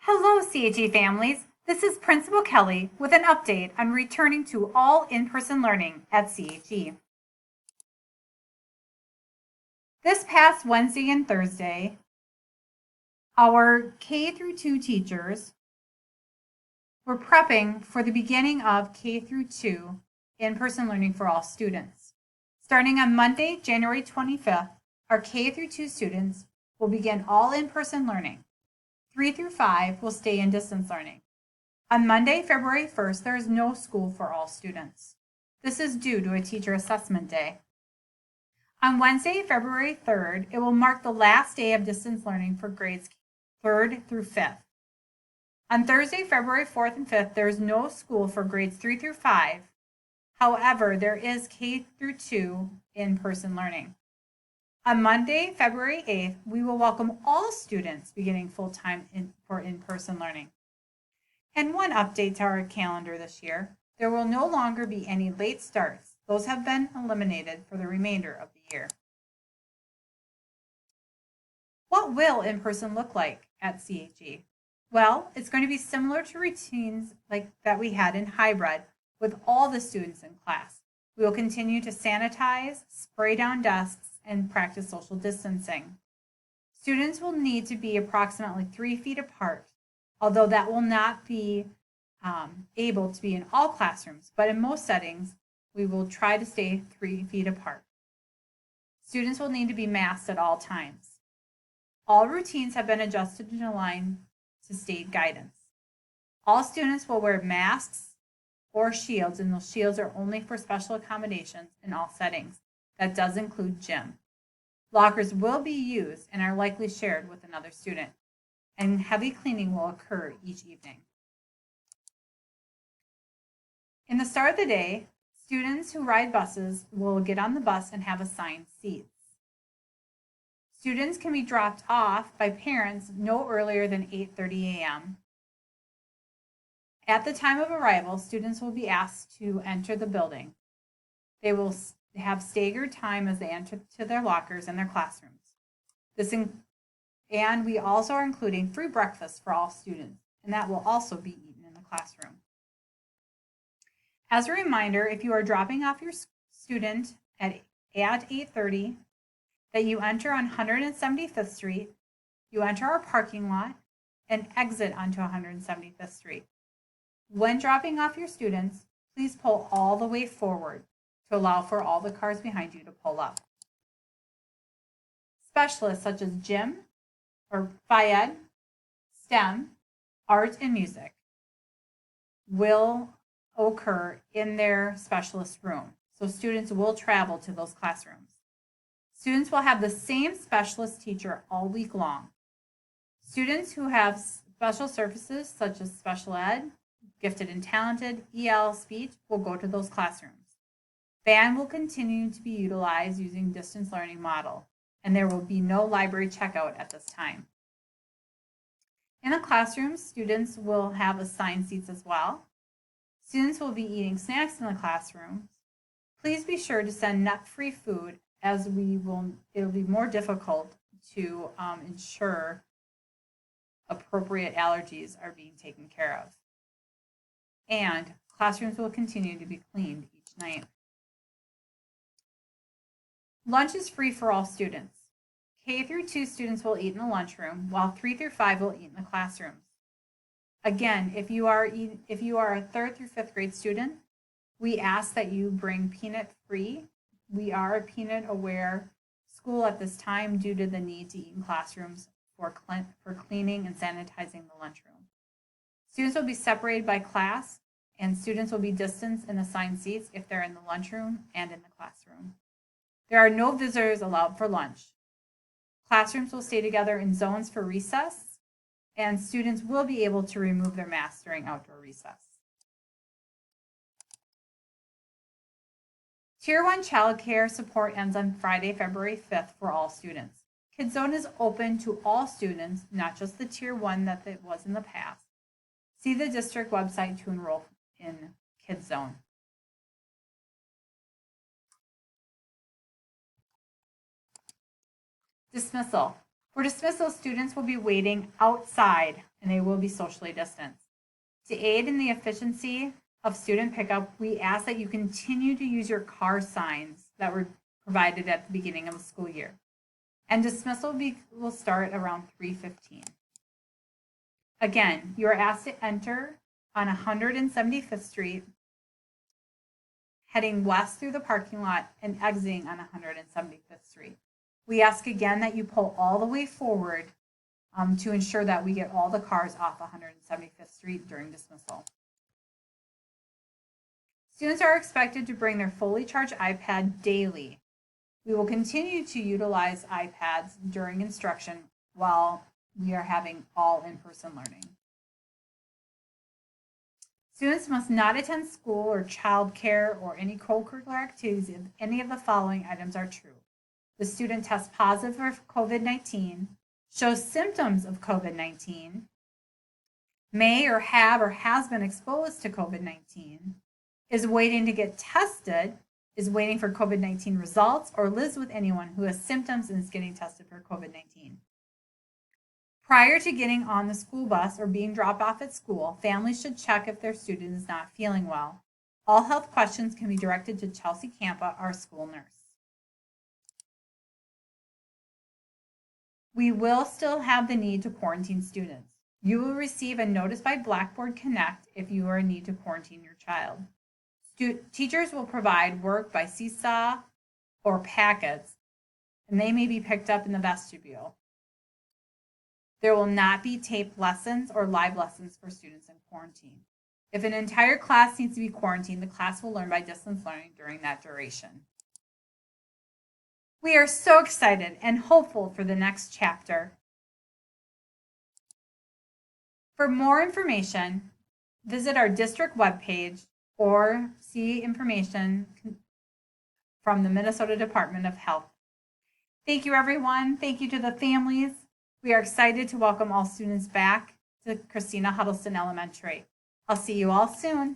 Hello, CHE families. This is Principal Kelly with an update on returning to all in-person learning at CHE. This past Wednesday and Thursday, our K through 2 teachers were prepping for the beginning of K through 2 in-person learning for all students. Starting on Monday, January 25th, our K through 2 students will begin all in-person learning. 3 through 5 will stay in distance learning. On Monday, February 1st, there is no school for all students. This is due to a teacher assessment day. On Wednesday, February 3rd, it will mark the last day of distance learning for grades 3rd through 5th. On Thursday, February 4th and 5th, there is no school for grades 3 through 5. However, there is K through 2 in-person learning. On Monday, February 8th, we will welcome all students beginning full-time for in-person learning. And one update to our calendar this year, there will no longer be any late starts. Those have been eliminated for the remainder of the year. What will in-person look like at CHE? Well, it's going to be similar to routines like that we had in hybrid with all the students in class. We will continue to sanitize, spray down desks, and practice social distancing. Students will need to be approximately 3 feet apart, although that will not be able to be in all classrooms, but in most settings, we will try to stay 3 feet apart. Students will need to be masked at all times. All routines have been adjusted in line to state guidance. All students will wear masks or shields, and those shields are only for special accommodations in all settings. That does include gym. Lockers will be used and are likely shared with another student, and heavy cleaning will occur each evening. In the start of the day, students who ride buses will get on the bus and have assigned seats. Students can be dropped off by parents no earlier than 8:30 a.m. At the time of arrival, students will be asked to enter the building. They will have staggered time as they enter to their lockers and their classrooms. And we also are including free breakfast for all students, and that will also be eaten in the classroom. As a reminder, if you are dropping off your student at 8:30, that you enter on 175th Street, you enter our parking lot, and exit onto 175th Street. When dropping off your students, please pull all the way forward to allow for all the cars behind you to pull up. Specialists such as gym, or Phy-Ed, STEM, art, and music will occur in their specialist room. So students will travel to those classrooms. Students will have the same specialist teacher all week long. Students who have special services such as special ed, gifted and talented, EL, speech will go to those classrooms. Band will continue to be utilized using distance learning model, and there will be no library checkout at this time. In the classrooms, students will have assigned seats as well. Students will be eating snacks in the classrooms. Please be sure to send nut-free food, as it'll be more difficult to ensure appropriate allergies are being taken care of. And classrooms will continue to be cleaned each night. Lunch is free for all students. K through 2 students will eat in the lunchroom, while 3 through 5 will eat in the classrooms. Again, if you are a 3rd through 5th grade student, we ask that you bring peanut free. We are a peanut aware school at this time due to the need to eat in classrooms for cleaning and sanitizing the lunchroom. Students will be separated by class, and students will be distanced in assigned seats if they're in the lunchroom and in the classroom. There are no visitors allowed for lunch. Classrooms will stay together in zones for recess, and students will be able to remove their masks during outdoor recess. Tier 1 child care support ends on Friday, February 5th for all students. KidZone is open to all students, not just the Tier 1 that it was in the past. See the district website to enroll in KidZone. Dismissal. For dismissal, students will be waiting outside and they will be socially distanced. To aid in the efficiency of student pickup, we ask that you continue to use your car signs that were provided at the beginning of the school year. And dismissal will start around 3:15. Again, you are asked to enter on 175th Street, heading west through the parking lot and exiting on 175th Street. We ask again that you pull all the way forward to ensure that we get all the cars off 175th Street during dismissal. Students are expected to bring their fully charged iPad daily. We will continue to utilize iPads during instruction while we are having all in-person learning. Students must not attend school or childcare or any co-curricular activities if any of the following items are true. The student tests positive for COVID-19, shows symptoms of COVID-19, may or have or has been exposed to COVID-19, is waiting to get tested, is waiting for COVID-19 results, or lives with anyone who has symptoms and is getting tested for COVID-19. Prior to getting on the school bus or being dropped off at school, families should check if their student is not feeling well. All health questions can be directed to Chelsea Campa, our school nurse. We will still have the need to quarantine students. You will receive a notice by Blackboard Connect if you are in need to quarantine your child. Teachers will provide work by Seesaw or packets, and they may be picked up in the vestibule. There will not be taped lessons or live lessons for students in quarantine. If an entire class needs to be quarantined, the class will learn by distance learning during that duration. We are so excited and hopeful for the next chapter. For more information, visit our district webpage or see information from the Minnesota Department of Health. Thank you, everyone. Thank you to the families. We are excited to welcome all students back to Christina Huddleston Elementary. I'll see you all soon.